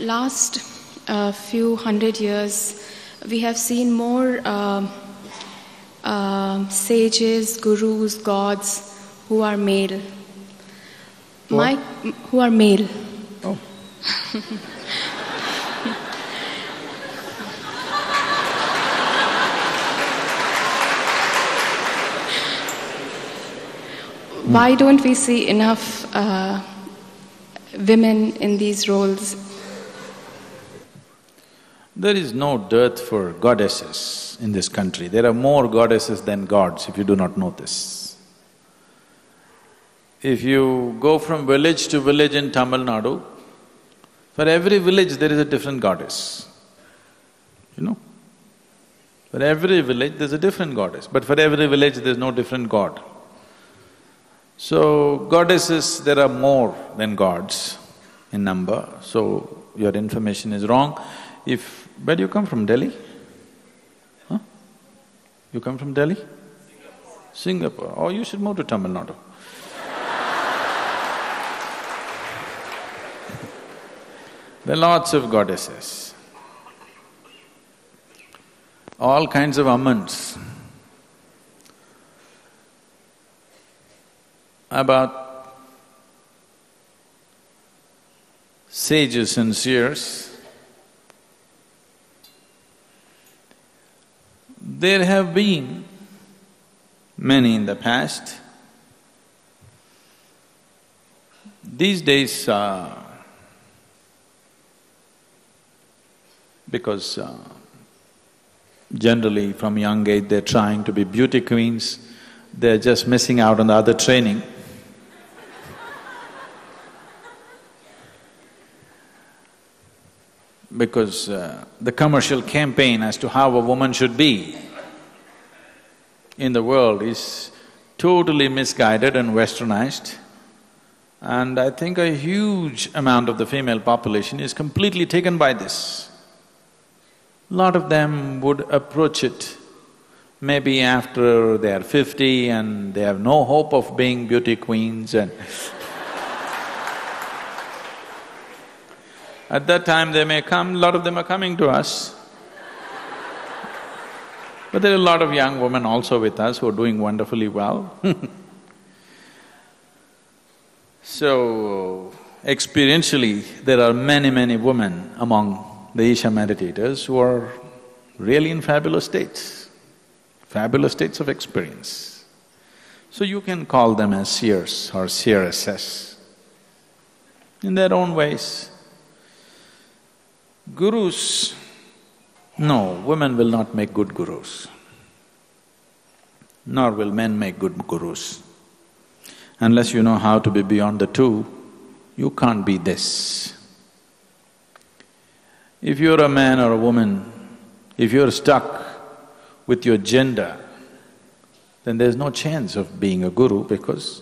last few hundred years, we have seen more sages, gurus, gods who are male. Who are male. Oh. Why don't we see enough women in these roles? There is no dearth for goddesses in this country. There are more goddesses than gods, if you do not know this. If you go from village to village in Tamil Nadu, for every village there is a different goddess, you know. For every village there's a different goddess, but for every village there's no different god. So, goddesses, there are more than gods in number, so your information is wrong. Where do you come from, Delhi? Huh? You come from Delhi? Singapore. Oh, you should move to Tamil Nadu. There are lots of goddesses, all kinds of amans. About sages and seers, there have been many in the past. These days, because generally from young age they're trying to be beauty queens, they're just missing out on the other training. Because the commercial campaign as to how a woman should be in the world is totally misguided and westernized. And I think a huge amount of the female population is completely taken by this. Lot of them would approach it maybe after they are 50 and they have no hope of being beauty queens and at that time they may come, a lot of them are coming to us. But there are a lot of young women also with us who are doing wonderfully well. So, experientially, there are many women among the Isha meditators who are really in fabulous states of experience. So you can call them as seers or seeresses in their own ways. Gurus, no, women will not make good gurus, nor will men make good gurus. Unless you know how to be beyond the two, you can't be this. If you're a man or a woman, if you're stuck with your gender, then there's no chance of being a guru because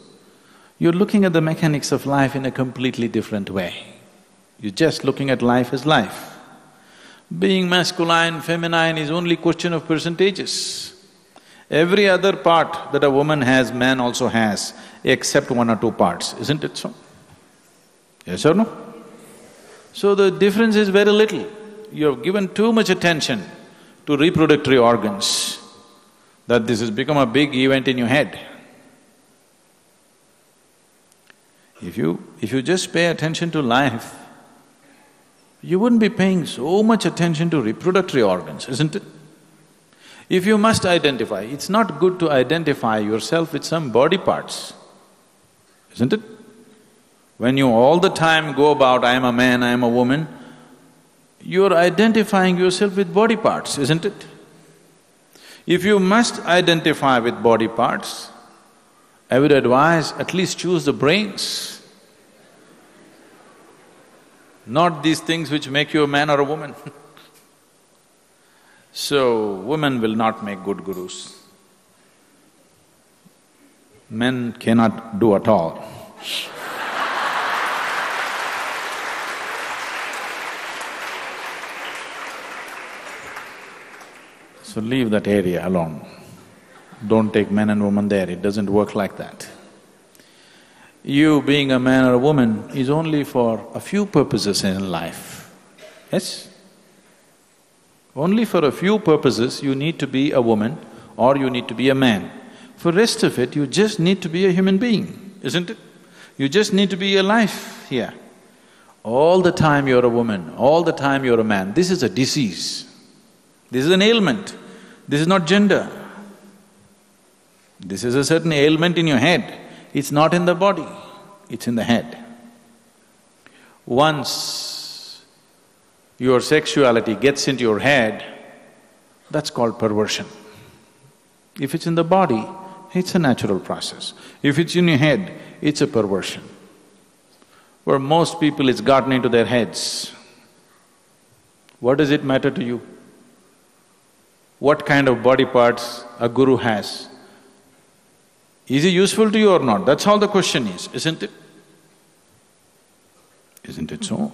you're looking at the mechanics of life in a completely different way. You're just looking at life as life. Being masculine, feminine is only question of percentages. Every other part that a woman has, man also has, except one or two parts, isn't it so? Yes or no? So the difference is very little. You have given too much attention to reproductory organs, that this has become a big event in your head. If you just pay attention to life, you wouldn't be paying so much attention to reproductory organs, isn't it? If you must identify, it's not good to identify yourself with some body parts, isn't it? When you all the time go about, I am a man, I am a woman, you're identifying yourself with body parts, isn't it? If you must identify with body parts, I would advise at least choose the brains, not these things which make you a man or a woman. So, women will not make good gurus. Men cannot do at all. So leave that area alone. Don't take men and women there, it doesn't work like that. You being a man or a woman is only for a few purposes in life. Yes? Only for a few purposes you need to be a woman or you need to be a man. For rest of it, you just need to be a human being, isn't it? You just need to be alive here. All the time you're a woman, all the time you're a man. This is a disease. This is an ailment. This is not gender. This is a certain ailment in your head. It's not in the body, it's in the head. Once your sexuality gets into your head, that's called perversion. If it's in the body, it's a natural process. If it's in your head, it's a perversion. For most people, it's gotten into their heads. What does it matter to you? What kind of body parts a guru has? Is he useful to you or not? That's all the question is, isn't it? Isn't it so?